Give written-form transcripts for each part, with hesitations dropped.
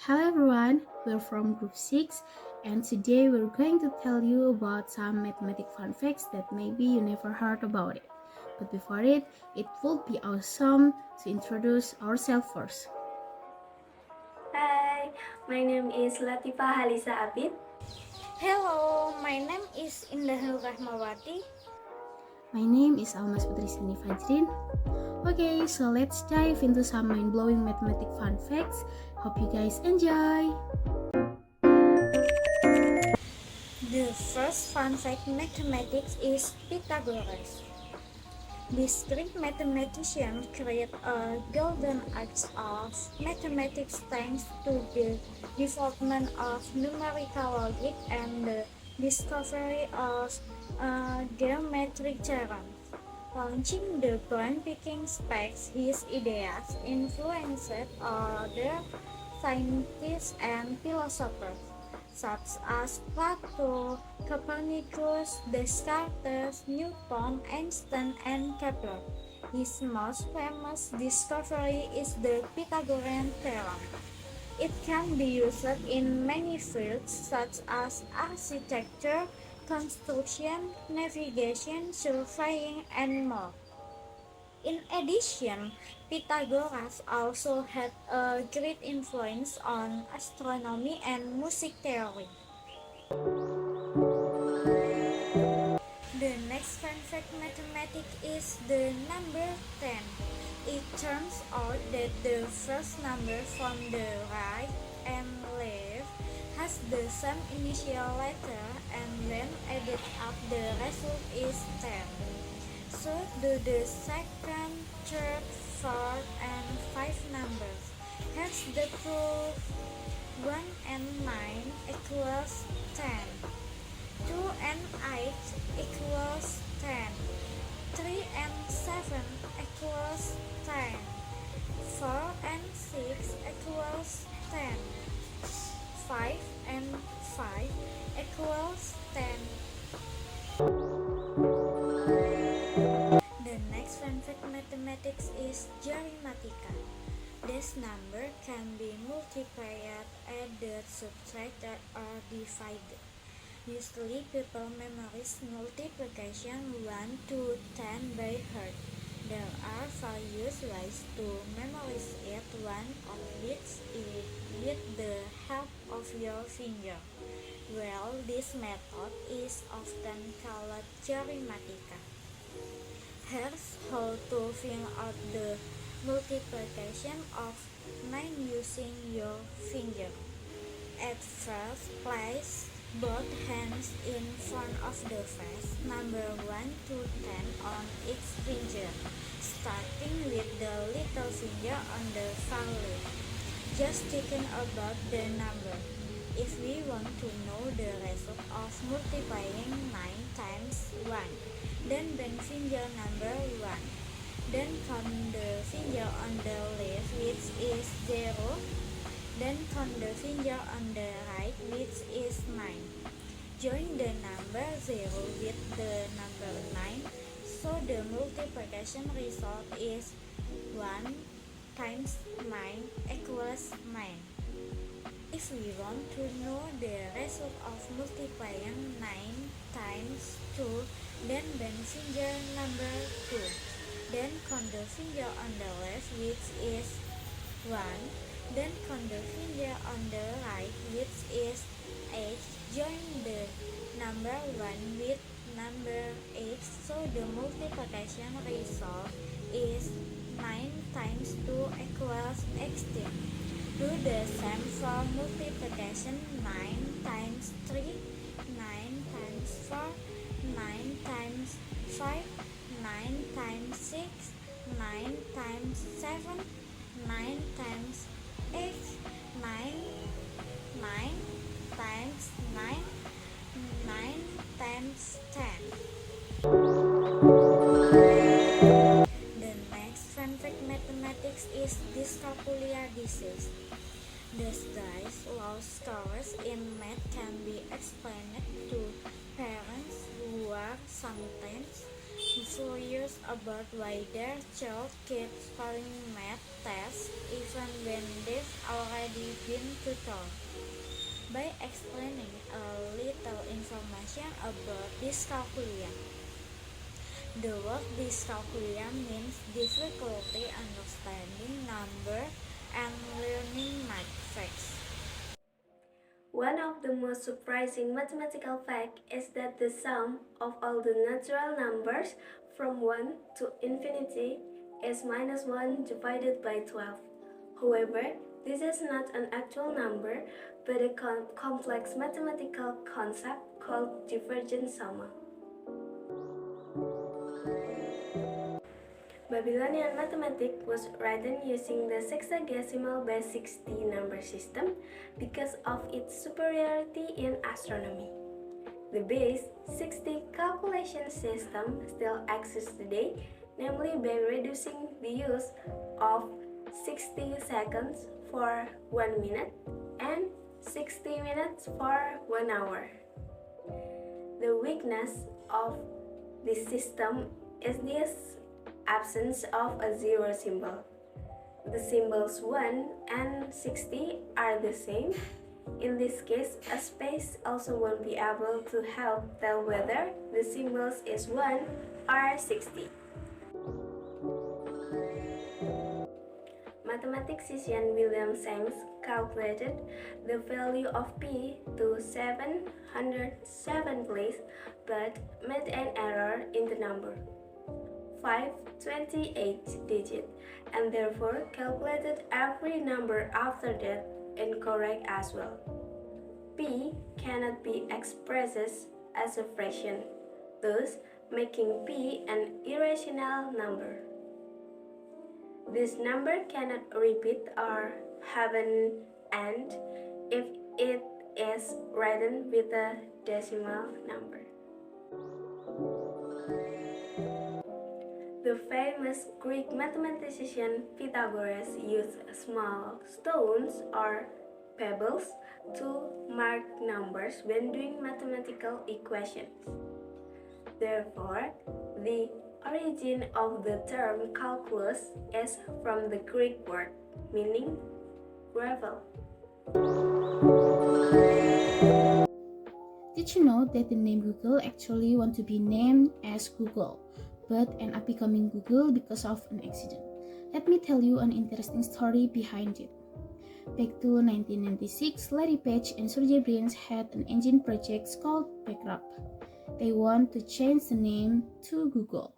Hello everyone, we're from Group 6 and today we're going to tell you about some mathematics fun facts that maybe you never heard about it. But before it would be awesome to introduce ourselves first. Hi, my name is Lathifa Khalisa Abid. Hello, my name is Indah Nur Rahmawati. My name is Almas Putri Fajrin. Okay, so let's dive into some mind-blowing mathematics fun facts. Hope you guys enjoy! The first fun fact mathematics is Pythagoras. This Greek mathematician created a golden age of mathematics thanks to the development of numerical logic and the discovery of geometric theorems. Launching the groundbreaking specs, his ideas influenced other scientists and philosophers such as Plato, Copernicus, Descartes, Newton, Einstein, and Kepler. His most famous discovery is the Pythagorean theorem. It can be used in many fields such as architecture, construction, navigation, surveying, and more. In addition, Pythagoras also had a great influence on astronomy and music theory. The next fun fact mathematics is the number 10. It turns out that the first number from the right and left has the same initial letter, and when added up the result is 10. So do the second, third, fourth, and fifth numbers. Hence the proof 1 and 9 equals 10. 2 and 8 equals 10. 3 and 7 equals 10. 4 and 6 equals 10. 5 and 5 equals 10. The next fun fact mathematics is Matematika. This number can be multiplied, added, subtracted, or divided. Usually people memorize multiplication 1 to 10 by heart. There are various ways to memorize it, one of which is with the help of your finger. Well, this method is often called arithmetic. Here's how to fill out the multiplication of 9 using your finger. At first, place both hands in front of the face, number 1 to 10 on each finger, starting with the little finger on the far left. Just thinking about the number. If we want to know the result of multiplying 9 times 1, then bend finger number 1. Then count the finger on the left, which is 0. Then count the finger on the right, which is 9. Join the number 0 with the number 9, so the multiplication result is 1 times 9 equals 9. If we want to know the result of multiplying 9 times 2, then bend finger number 2. Then count the finger on the left, which is 1. Then count the finger on the right, which is 8. Join the number 1 with number 8, so the multiplication result is 9 times 2 equals 16. Do the same for multiplication 9 times 3, 9 times 4, 9 times 5, 9 times 6, 9 times 7, 9 times 8, 9, 9 times 9, 9 times 10. The next fun fact mathematics is dyscalculia disease. These days, low scores in math can be explained to parents who are sometimes furious about why their child keeps failing math tests even when they've already been tutored. By explaining a little information about dyscalculia. The word dyscalculia means difficulty understanding number and learning math facts. One of the most surprising mathematical facts is that the sum of all the natural numbers from 1 to infinity is minus 1 divided by 12. However, this is not an actual number, but a complex mathematical concept called divergent summa. Babylonian mathematics was written using the sexagesimal base 60 number system because of its superiority in astronomy. The base 60 calculation system still exists today, namely by reducing the use of 60 seconds for 1 minute and 60 minutes for 1 hour. The weakness of this system is this absence of a zero symbol. The symbols 1 and 60 are the same. In this case, a space also won't be able to help tell whether the symbols is 1 or 60. Mathematician William James calculated the value of p to 707 place, but made an error in the number 528 digit, and therefore calculated every number after that incorrect as well. P cannot be expressed as a fraction, thus making p an irrational number. This number cannot repeat or have an end if it is written with a decimal number. The famous Greek mathematician Pythagoras used small stones or pebbles to mark numbers when doing mathematical equations. Therefore, the origin of the term calculus is from the Greek word meaning gravel. Did you know that the name Google actually want to be named as Google, but end up becoming Google because of an accident? Let me tell you an interesting story behind it. Back to 1996, Larry Page and Sergey Brin had an engine project called Backup. They want to change the name to Google.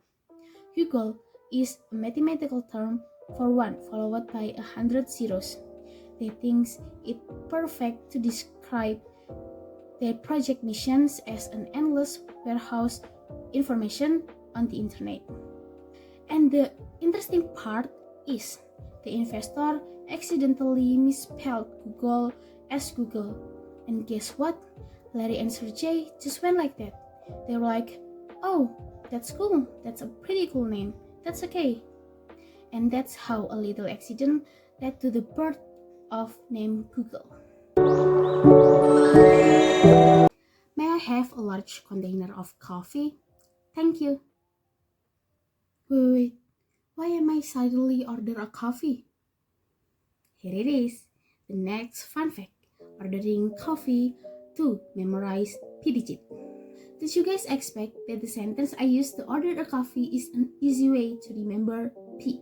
Google is a mathematical term for 1 followed by 100 zeros. They think it perfect to describe their project missions as an endless warehouse information on the internet. And the interesting part is the investor accidentally misspelled Google as Google. And guess what? Larry and Sergey just went like that. They were like, oh, that's cool. That's a pretty cool name. That's okay. And that's how a little accident led to the birth of name Google. May I have a large container of coffee? Thank you. Wait. Why am I suddenly order a coffee? Here it is. The next fun fact. Ordering coffee to memorize P digit. Did you guys expect that the sentence I used to order a coffee is an easy way to remember P?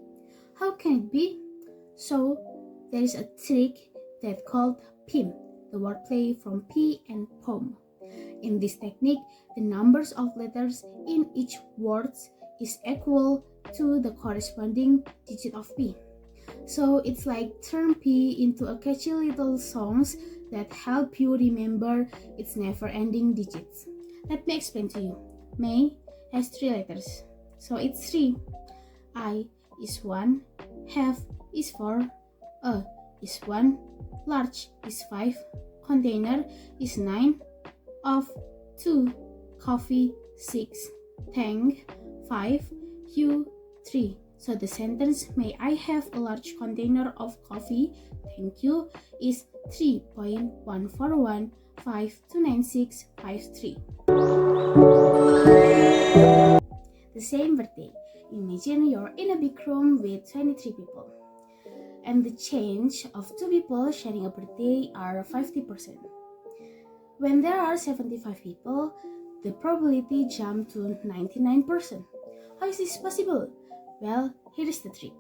How can it be? So, there is a trick that called PIM, the wordplay from P and POM. In this technique, the numbers of letters in each word is equal to the corresponding digit of P. So it's like turn P into a catchy little songs that help you remember its never-ending digits. Let me explain to you. May has 3 letters, so it's 3. I is 1, have is 4, A is 1, large is 5, container is 9, of 2, coffee 6, tank 5, you 3. So the sentence, may I have a large container of coffee, thank you, is 3.141529653. The the same birthday. Imagine you're in a big room with 23 people, and the change of 2 people sharing a birthday are 50%. When there are 75 people, the probability jumped to 99%. How is this possible? Well, here is the trick.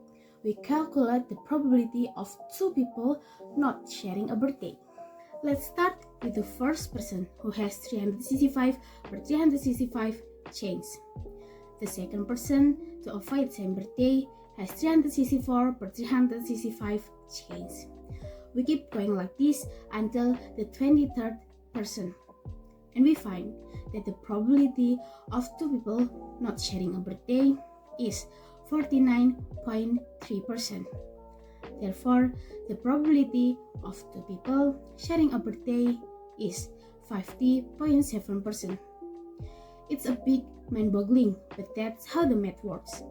We calculate the probability of 2 people not sharing a birthday. Let's start with the first person who has 365 per 365 chains. The second person to avoid same birthday has 364 per 365 chains. We keep going like this until the 23rd person, and we find that the probability of 2 people not sharing a birthday is 49.3%. Therefore, the probability of 2 people sharing a birthday is 50.7%. It's a bit mind-boggling, but that's how the math works.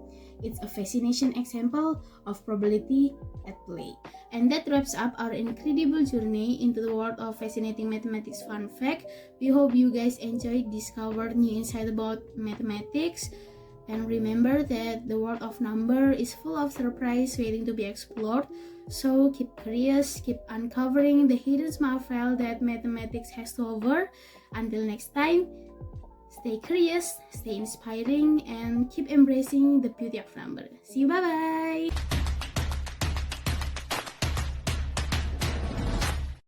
It's a fascinating example of probability at play. And that wraps up our incredible journey into the world of fascinating mathematics fun fact. We hope you guys enjoyed, discovered new insight about mathematics. And remember that the world of number is full of surprise waiting to be explored. So keep curious, keep uncovering the hidden marvel that mathematics has to offer. Until next time, stay curious, stay inspiring, and keep embracing the beauty of number. See you, bye-bye!